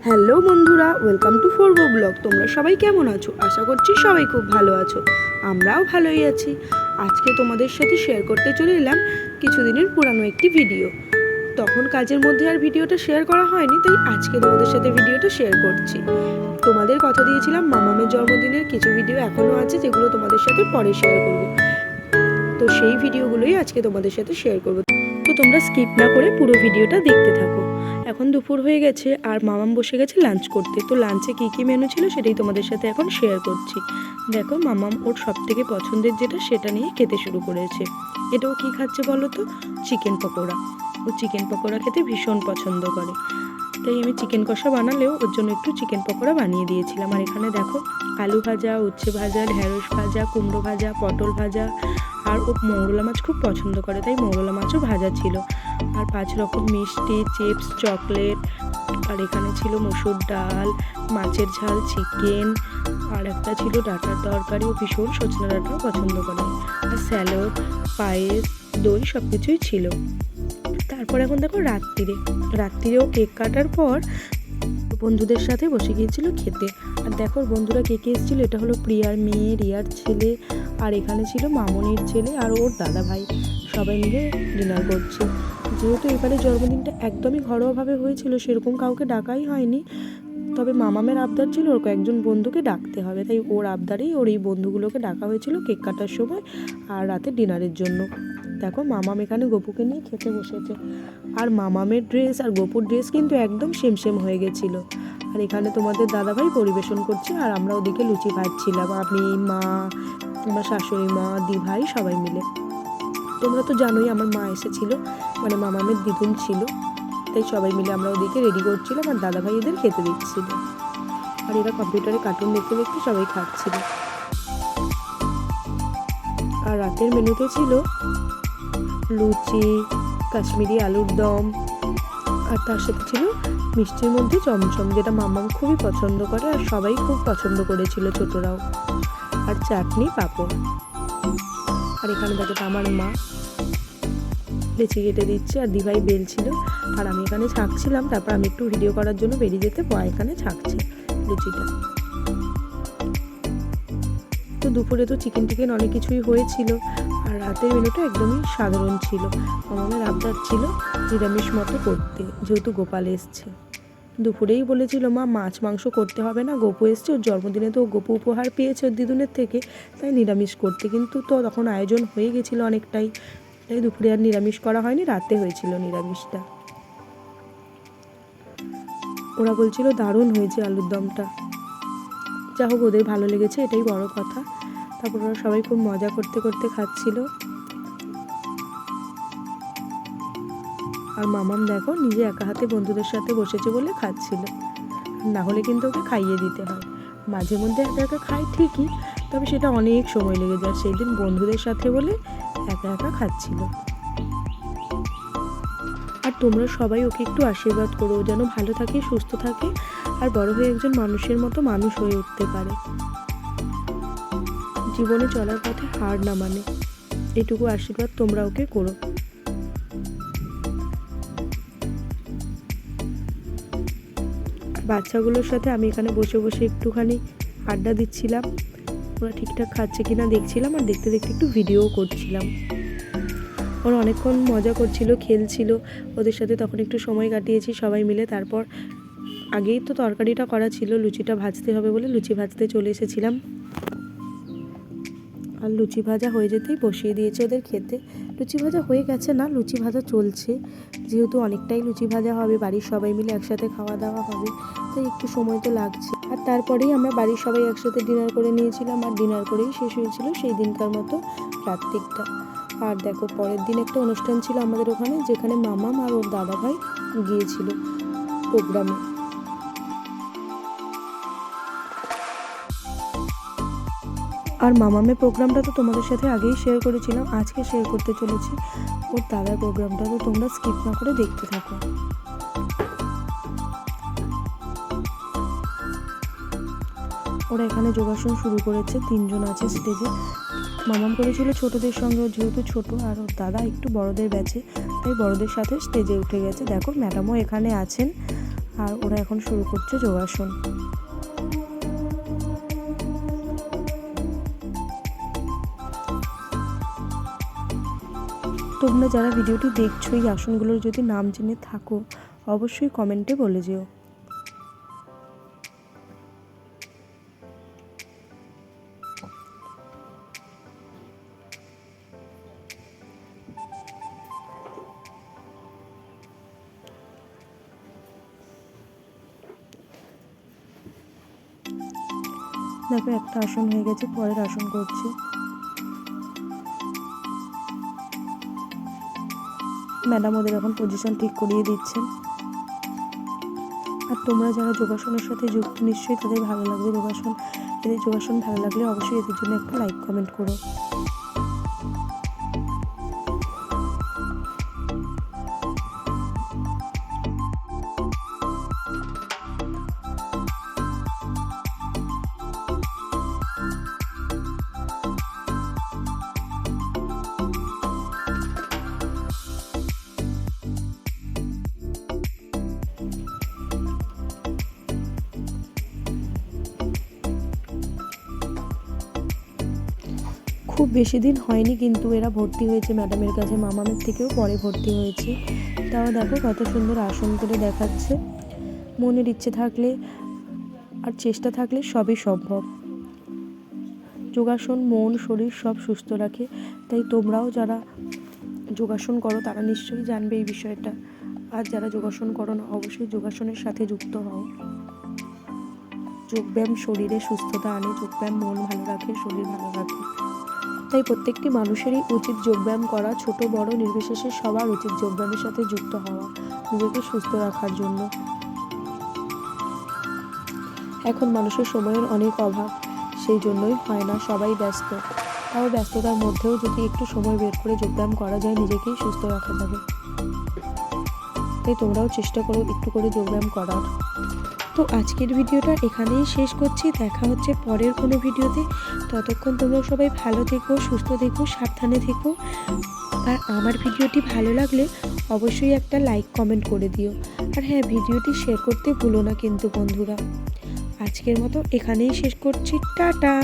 Hello বন্ধুরা, welcome to ফোরগো blog. তোমরা সবাই কেমন আছো? আশা করছি সবাই খুব ভালো আছো। আমরাও ভালোই আছি। আজকে তোমাদের সাথে শেয়ার করতে চলে এলাম কিছুদিনের পুরানো একটি ভিডিও। তখন কাজের মধ্যে আর ভিডিওটা শেয়ার করা হয়নি, তাই আজকে তোমাদের সাথে ভিডিওটা শেয়ার করছি। তোমাদের কথা দিয়েছিলাম মামামের জন্মদিনের কিছু ভিডিও এখনও আছে, যেগুলো তোমাদের সাথে পরে শেয়ার করবো। তো সেই ভিডিওগুলোই আজকে তোমাদের সাথে শেয়ার করবো। তো তোমরা স্কিপ না করে পুরো ভিডিওটা দেখতে থাকো। এখন দুপুর হয়ে গেছে আর মামাম বসে গেছে লাঞ্চ করতে। তো লাঞ্চে কী কী মেনু ছিল সেটাই তোমাদের সাথে এখন শেয়ার করছি। দেখো, মামাম ওর সব থেকে পছন্দের যেটা সেটা নিয়ে খেতে শুরু করেছে। এটাও কী খাচ্ছে বলো তো? চিকেন পকোড়া। ও চিকেন পকোড়া খেতে ভীষণ পছন্দ করে, তাই আমি চিকেন কষা বানালেও ওর জন্য একটু চিকেন পকোড়া বানিয়ে দিয়েছিলাম। আর এখানে দেখো, আলু ভাজা, উচ্ছে ভাজা, ঢ্যাঁড়স ভাজা, কুমড়ো ভাজা, পটল ভাজা, আর ও মৌরলা মাছ খুব পছন্দ করে, তাই মৌরলা মাছও ভাজা ছিল। আর 5 রকম মিষ্টি, চিপস, চকলেট, আর এখানে ছিল মসুর ডাল, মাছের ঝাল, চিকেন, আর একটা ছিল ডাঁটার তরকারি। ও ভীষণ সজনে ডাঁটাও পছন্দ করে। আর স্যালাড, পায়েস, দই সব কিছুই ছিল। তারপর এখন দেখো রাত্রিরেও কেক কাটার পর বন্ধুদের সাথে বসে গিয়েছিল খেতে। আর দেখো বন্ধুরা কে কে এসেছিল, এটা হলো প্রিয়ার মেয়ে, রিয়ার ছেলে, আর এখানে ছিল মামনির ছেলে আর ওর দাদা ভাই। সবাই মিলে ডিনার করছে। যেহেতু এবারে জন্মদিনটা একদমই ঘরোয়াভাবে হয়েছিল, সেরকম কাউকে ডাকাই হয়নি, তবে মামামের আবদার ছিল ওর কয়েকজন বন্ধুকে ডাকতে হবে, তাই ওর আবদারেই ওর এই বন্ধুগুলোকে ডাকা হয়েছিল কেক কাটার সময় আর রাতে ডিনারের জন্য। দেখো, মামাম এখানে গপুকে নিয়ে খেতে বসেছে। আর মামামের ড্রেস আর গপুর ড্রেস কিন্তু একদম সেম সেম হয়ে গেছিলো। আর এখানে তোমাদের দাদাভাই পরিবেশন করছে, আর আমরা ওদিকে লুচি ভাজছিলাম, আমি, মা, আমার শাশুড়ি মা, দিভাই সবাই মিলে। তোমরা তো জানোই আমার মা এসেছিলো, মানে মামামের দিদুন ছিল, তাই সবাই মিলে আমরা ওদিকে রেডি করছিলাম আর দাদাভাই এদের খেতে দিচ্ছিল। আর এরা কম্পিউটারে কার্টুন দেখতে দেখতে সবাই খাচ্ছিল। আর রাতের মেনুতে ছিল লুচি, কাশ্মীরি আলুর দম, আর তার সাথে ছিল মিষ্টির মধ্যে চমচম, যেটা মামাম খুবই পছন্দ করে আর সবাই খুব পছন্দ করেছিল, ছোটরাও। আর চাটনি, পাঁপড়। আর এখানে দেখো আমার মা লেচি কেটে দিচ্ছে আর দিভাই বেলছিল, আর আমি এখানে ছাঁকছিলাম। তারপর আমি একটু ভিডিও করার জন্য বেরিয়ে যেতে মা এখানে ছাঁকছে লুচিটা। তো দুপুরে তো চিকেন অনেক কিছুই হয়েছিল। আর রাতের মেনুটা একদমই সাধারণ ছিল। মামামের আবদার ছিল নিরামিষ মতো করতে, যেহেতু গোপাল এসছে। দুপুরেই বলেছিল মা মাছ মাংস করতে হবে না, গপু এসছে, ওর জন্মদিনে তো গপু উপহার পেয়েছে ওর দিদুনের থেকে, তাই নিরামিষ করতে। কিন্তু তো তখন আয়োজন হয়ে গেছিলো অনেকটাই, তাই দুপুরে আর নিরামিষ করা হয়নি, রাতে হয়েছিল নিরামিষটা। ওরা বলছিল দারুণ হয়েছে আলুর দমটা। যা হোক, ওদের ভালো লেগেছে, এটাই বড় কথা। তারপর ওরা সবাই খুব মজা করতে করতে খাচ্ছিল। আর মামাম দেখো নিজে একা হাতে বন্ধুদের সাথে বসেছে বলে খাচ্ছিল, না হলে কিন্তু ওকে খাইয়ে দিতে হয়। মাঝে মধ্যে একা একা খায় ঠিকই, তবে সেটা অনেক সময় লেগে যায়। সেই দিন বন্ধুদের সাথে বলে একা একা খাচ্ছিল। আর তোমরা সবাই ওকে একটু আশীর্বাদ করো, যেন ভালো থাকে, সুস্থ থাকে, আর বড় হয়ে একজন মানুষের মতো মানুষ হয়ে উঠতে পারে। জীবনে চলার পথে হার না মানে, এটুকু আশীর্বাদ তোমরা ওকে করো। বাচ্চাগুলোর সাথে আমি এখানে বসে বসে একটুখানি আড্ডা দিচ্ছিলাম। ওরা ঠিকঠাক খাচ্ছে কিনা দেখছিলাম, আর দেখতে দেখতে একটু ভিডিও করছিলাম। ওরা অনেকক্ষণ মজা করছিল, খেলছিল, ওদের সাথে তখন একটু সময় কাটিয়েছি সবাই মিলে। তারপর আগেই তো তরকারিটা করা ছিল, লুচিটা ভাজতে হবে বলে লুচি ভাজতে চলে এসেছিলাম। আর লুচি ভাজা হয়ে যেতেই বসিয়ে দিয়েছে ওদের খেতে। লুচি ভাজা হয়ে গেছে না, লুচি ভাজা চলছে, যেহেতু অনেকটাই লুচি ভাজা হবে, বাড়ির সবাই মিলে একসাথে খাওয়া দাওয়া হবে, তাই একটু সময় তো লাগছে। আর তারপরেই আমরা বাড়ির সবাই একসাথে ডিনার করে নিয়েছিলাম, আর ডিনার করেই শেষ হয়েছিল সেই দিনকার মতো রাত্রিটা। আর দেখো, পরের দিন একটা অনুষ্ঠান ছিল আমাদের ওখানে, যেখানে মামাম আর ওর দাদা ভাই গিয়েছিল প্রোগ্রামে। আর মামামের প্রোগ্রামটা তো তোমাদের সাথে আগেই শেয়ার করেছিলাম, আজকে শেয়ার করতে চলেছি ওর দাদার প্রোগ্রামটা। তো তোমরা স্কিপ না করে দেখতে থাকো। ওরা এখানে যোগাসন শুরু করেছে, 3 জন আছে স্টেজে। মামাম করেছিল ছোটদের সঙ্গে, যেহেতু ছোট আর ওর দাদা একটু বড়দের ব্যাচে, তাই বড়দের সাথে স্টেজে উঠে গেছে। দেখো ম্যাডামও এখানে আছেন, আর ওরা এখন শুরু করছে যোগাসন। তোমরা যারা ভিডিওটি দেখছো এই আসনগুলোর যদি নাম জেনে থাকো অবশ্যই কমেন্টে বলে যেও। দেখো একটা আসন হয়ে গেছে, পরের আসন করছি। ম্যাডাম ওদের এখন পজিশন ঠিক করিয়ে দিচ্ছেন। আর তোমরা যারা যোগাসনের সাথে যুক্ত নিশ্চয়ই তাদের ভালো লাগবে যোগাসন। এদের যোগাসন ভালো লাগলে অবশ্যই এদের জন্য একটা লাইক কমেন্ট করো। খুব বেশি দিন হয়নি কিন্তু এরা ভর্তি হয়েছে ম্যাডামের কাছে, মামামের থেকেও পরে ভর্তি হয়েছে। তাও দেখো কত সুন্দর আসন করে দেখাচ্ছে। মনের ইচ্ছে থাকলে আর চেষ্টা থাকলে সবই সম্ভব। যোগাসন মন শরীর সব সুস্থ রাখে, তাই তোমরাও যারা যোগাসন করো তারা নিশ্চয়ই জানবে এই বিষয়টা। আর যারা যোগাসন করো না অবশ্যই যোগাসনের সাথে যুক্ত হও। যোগব্যায়াম শরীরে সুস্থতা আনে, যোগব্যায়াম মন ভালো রাখে, শরীর ভালো রাখে। তাই প্রত্যেকটি মানুষেরই উচিত যোগব্যায়াম করা, ছোট বড় নির্বিশেষে সবার উচিত যোগব্যায়ামের সাথে যুক্ত হওয়া নিজেকে সুস্থ রাখার জন্য। এখন মানুষের সময়ের অনেক অভাব, সেই জন্যই হয় না, সবাই ব্যস্ত। তাও ব্যস্ততার মধ্যেও যদি একটু সময় বের করে যোগব্যায়াম করা যায় নিজেকেই সুস্থ রাখা যাবে। তাই তোমরাও চেষ্টা করো একটু করে যোগব্যায়াম করার। তো আজকের ভিডিওটা এখানেই শেষ করছি, দেখা হচ্ছে পরের কোনো ভিডিওতে। ততক্ষণ তোমরা সবাই ভালো থেকো, সুস্থ থেকো, সাবধানে থেকো। আর আমার ভিডিওটি ভালো লাগলে অবশ্যই একটা লাইক কমেন্ট করে দিও। আর হ্যাঁ, ভিডিওটি শেয়ার করতে ভুলো না কিন্তু বন্ধুরা। আজকের মতো এখানেই শেষ করছি, টাটা।